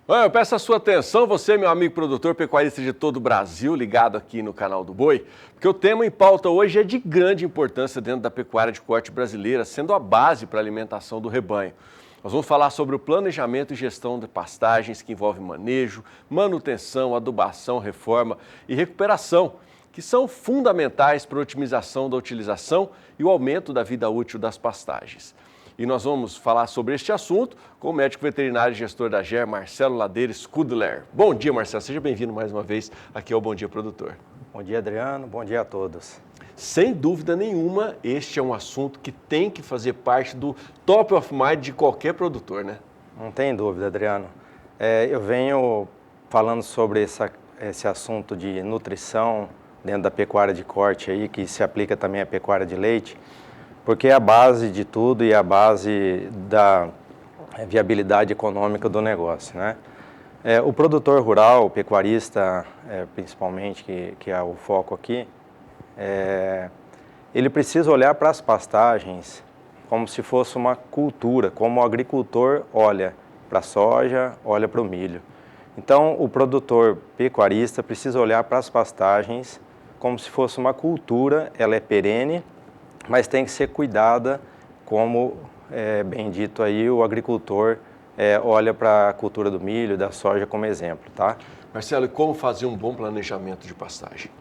Eu peço a sua atenção, você, meu amigo produtor, pecuarista de todo o Brasil, ligado aqui no canal do Boi, porque o tema em pauta hoje é de grande importância dentro da pecuária de corte brasileira, sendo a base para a alimentação do rebanho. Nós vamos falar sobre o planejamento e gestão de pastagens, que envolve manejo, manutenção, adubação, reforma e recuperação, que são fundamentais para a otimização da utilização e o aumento da vida útil das pastagens. E nós vamos falar sobre este assunto com o médico veterinário e gestor da GER, Marcelo Ladeira Scudler. Bom dia, Marcelo. Seja bem-vindo mais uma vez aqui ao Bom Dia Produtor. Bom dia, Adriano. Bom dia a todos. Sem dúvida nenhuma, este é um assunto que tem que fazer parte do top of mind de qualquer produtor, né? Não tem dúvida, Adriano. Eu venho falando sobre esse assunto de nutrição dentro da pecuária de corte, aí, que se aplica também à pecuária de leite, porque é a base de tudo e a base da viabilidade econômica do negócio, né? O produtor rural, o pecuarista, principalmente, que é o foco aqui, ele precisa olhar para as pastagens como se fosse uma cultura, como o agricultor olha para a soja, olha para o milho. Então, o produtor pecuarista precisa olhar para as pastagens como se fosse uma cultura, ela é perene, mas tem que ser cuidada, como bem dito aí, o agricultor olha para a cultura do milho, da soja como exemplo, tá? Marcelo, e como fazer um bom planejamento de pastagem?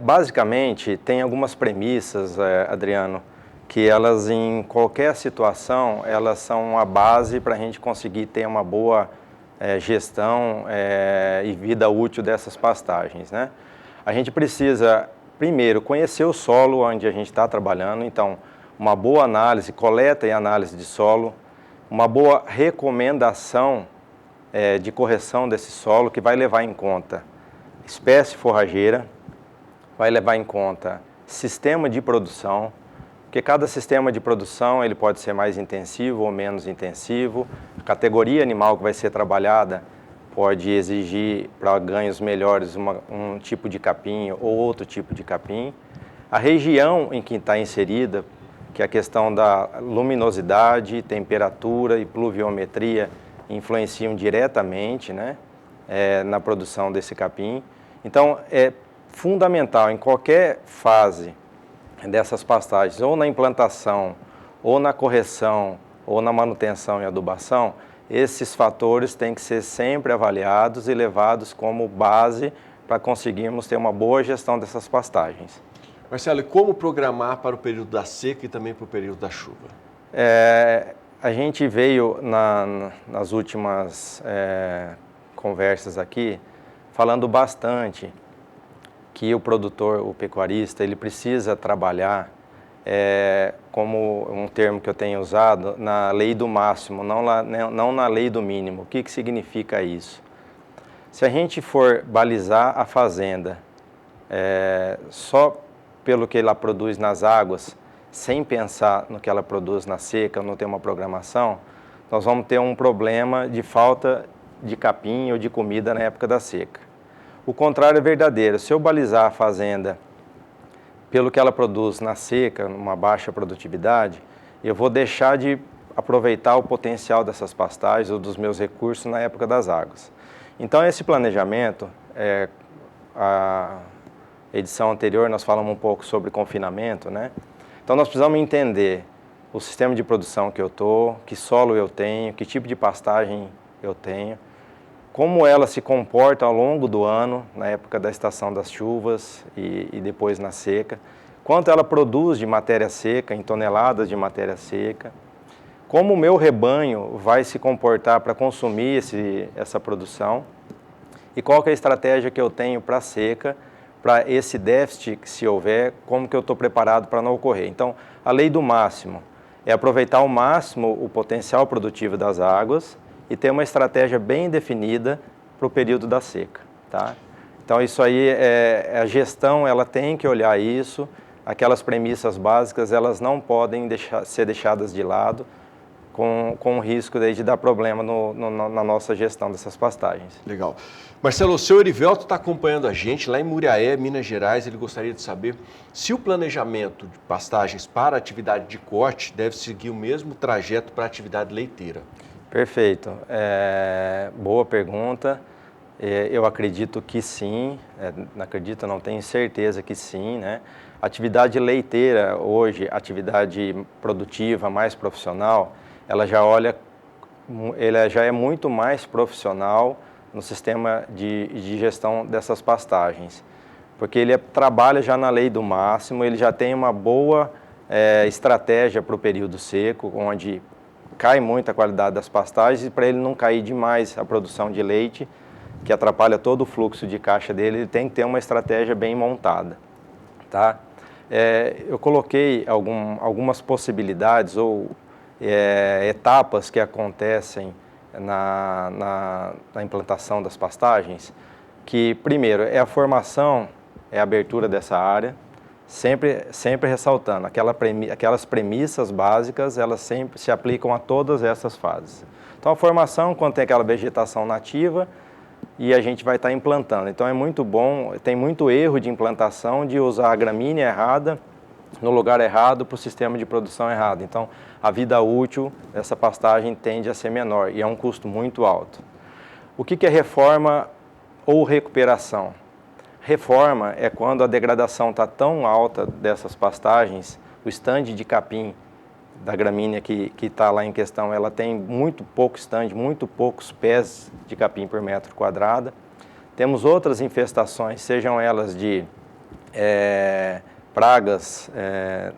Basicamente, tem algumas premissas, Adriano, que elas em qualquer situação, elas são a base para a gente conseguir ter uma boa gestão e vida útil dessas pastagens, né? A gente precisa, primeiro, conhecer o solo onde a gente está trabalhando, então, uma boa análise, coleta e análise de solo, uma boa recomendação de correção desse solo, que vai levar em conta espécie forrageira, vai levar em conta sistema de produção, porque cada sistema de produção ele pode ser mais intensivo ou menos intensivo, a categoria animal que vai ser trabalhada pode exigir para ganhos melhores um tipo de capim ou outro tipo de capim. A região em que está inserida, que é a questão da luminosidade, temperatura e pluviometria influenciam diretamente, né, na produção desse capim. Então, é fundamental em qualquer fase dessas pastagens, ou na implantação, ou na correção, ou na manutenção e adubação, esses fatores têm que ser sempre avaliados e levados como base para conseguirmos ter uma boa gestão dessas pastagens. Marcelo, e como programar para o período da seca e também para o período da chuva? A gente veio nas últimas conversas aqui falando bastante que o produtor, o pecuarista, ele precisa trabalhar como um termo que eu tenho usado, na lei do máximo, não na lei do mínimo. O que significa isso? Se a gente for balizar a fazenda só pelo que ela produz nas águas, sem pensar no que ela produz na seca, não ter uma programação, nós vamos ter um problema de falta de capim ou de comida na época da seca. O contrário é verdadeiro. Se eu balizar a fazenda pelo que ela produz na seca, numa baixa produtividade, eu vou deixar de aproveitar o potencial dessas pastagens ou dos meus recursos na época das águas. Então, esse planejamento, a edição anterior nós falamos um pouco sobre confinamento, né? Então, nós precisamos entender o sistema de produção que eu estou, que solo eu tenho, que tipo de pastagem eu tenho, como ela se comporta ao longo do ano, na época da estação das chuvas e depois na seca, quanto ela produz de matéria seca, em toneladas de matéria seca, como o meu rebanho vai se comportar para consumir essa produção e qual que é a estratégia que eu tenho para a seca, para esse déficit, que se houver, como que eu estou preparado para não ocorrer. Então, a lei do máximo é aproveitar ao máximo o potencial produtivo das águas e ter uma estratégia bem definida para o período da seca, tá? Então, isso aí, a gestão ela tem que olhar isso, aquelas premissas básicas, elas não podem ser deixadas de lado com o risco de dar problema na nossa gestão dessas pastagens. Legal. Marcelo, o seu Erivelto está acompanhando a gente lá em Muriaé, Minas Gerais. Ele gostaria de saber se o planejamento de pastagens para a atividade de corte deve seguir o mesmo trajeto para a atividade leiteira. Perfeito. Boa pergunta. Eu acredito que sim, não acredito, não tenho certeza que sim, né? Atividade leiteira hoje, atividade produtiva mais profissional, ela já é muito mais profissional no sistema de gestão dessas pastagens, porque ele trabalha já na lei do máximo, ele já tem uma boa estratégia para o período seco, onde cai muito a qualidade das pastagens, e para ele não cair demais a produção de leite, que atrapalha todo o fluxo de caixa dele, ele tem que ter uma estratégia bem montada, tá? Eu coloquei algumas possibilidades ou etapas que acontecem na implantação das pastagens, que primeiro é a formação, é a abertura dessa área, sempre ressaltando, aquelas premissas básicas, elas sempre se aplicam a todas essas fases. Então a formação, quando tem aquela vegetação nativa, e a gente vai estar implantando. Então é muito bom, tem muito erro de implantação, de usar a gramínea errada, no lugar errado, para o sistema de produção errado. Então a vida útil dessa pastagem tende a ser menor e é um custo muito alto. O que é reforma ou recuperação? Reforma é quando a degradação está tão alta dessas pastagens, o estande de capim da gramínea que está lá em questão, ela tem muito pouco estande, muito poucos pés de capim por metro quadrado. Temos outras infestações, sejam elas de pragas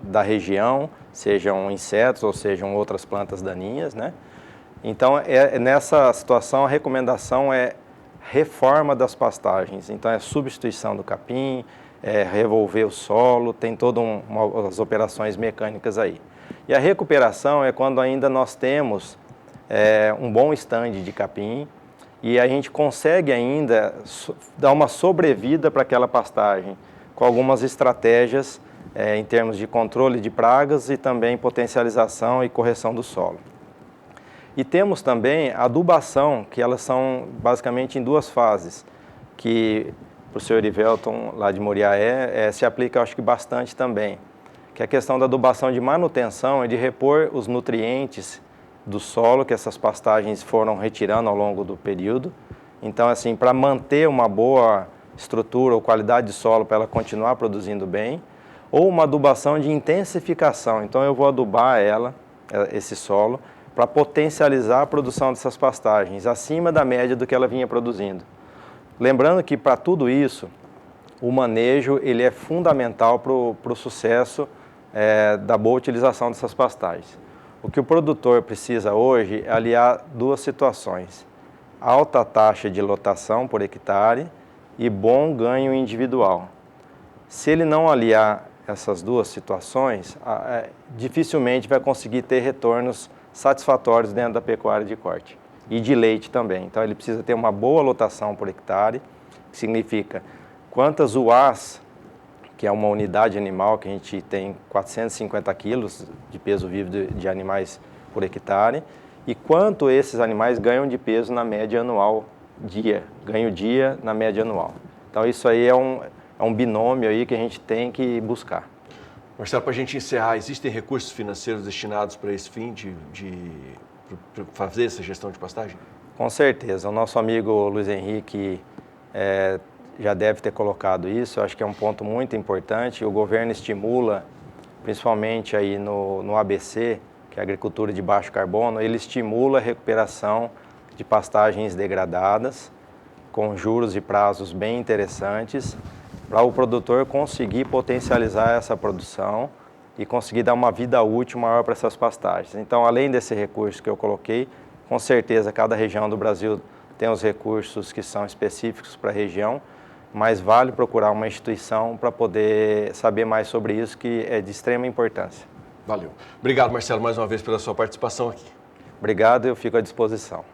da região, sejam insetos ou sejam outras plantas daninhas, né? Então, nessa situação, a recomendação é reforma das pastagens. Então, é substituição do capim, revolver o solo, tem todas as operações mecânicas aí. E a recuperação é quando ainda nós temos um bom estande de capim e a gente consegue ainda dar uma sobrevida para aquela pastagem, com algumas estratégias em termos de controle de pragas e também potencialização e correção do solo. E temos também a adubação, que elas são basicamente em duas fases, que para o senhor Ivelton, lá de Moriaé, se aplica, eu acho que bastante também, que é a questão da adubação de manutenção e de repor os nutrientes do solo que essas pastagens foram retirando ao longo do período. Então, assim, para manter uma boa estrutura ou qualidade de solo para ela continuar produzindo bem, ou uma adubação de intensificação. Então, eu vou adubar esse solo, para potencializar a produção dessas pastagens, acima da média do que ela vinha produzindo. Lembrando que para tudo isso, o manejo ele é fundamental para o sucesso da boa utilização dessas pastagens. O que o produtor precisa hoje é aliar duas situações: alta taxa de lotação por hectare e bom ganho individual. Se ele não aliar essas duas situações, dificilmente vai conseguir ter retornos satisfatórios dentro da pecuária de corte e de leite também. Então ele precisa ter uma boa lotação por hectare, que significa quantas UAs, que é uma unidade animal que a gente tem 450 quilos de peso vivo de animais por hectare, e quanto esses animais ganham de peso na média anual, ganho dia na média anual. Então isso aí é um binômio aí que a gente tem que buscar. Marcelo, para a gente encerrar, existem recursos financeiros destinados para esse fim para fazer essa gestão de pastagem? Com certeza. O nosso amigo Luiz Henrique já deve ter colocado isso. Eu acho que é um ponto muito importante. O governo estimula, principalmente aí no ABC, que é a agricultura de baixo carbono, ele estimula a recuperação de pastagens degradadas, com juros e prazos bem interessantes, para o produtor conseguir potencializar essa produção e conseguir dar uma vida útil maior para essas pastagens. Então, além desse recurso que eu coloquei, com certeza cada região do Brasil tem os recursos que são específicos para a região, mas vale procurar uma instituição para poder saber mais sobre isso, que é de extrema importância. Valeu. Obrigado, Marcelo, mais uma vez pela sua participação aqui. Obrigado, eu fico à disposição.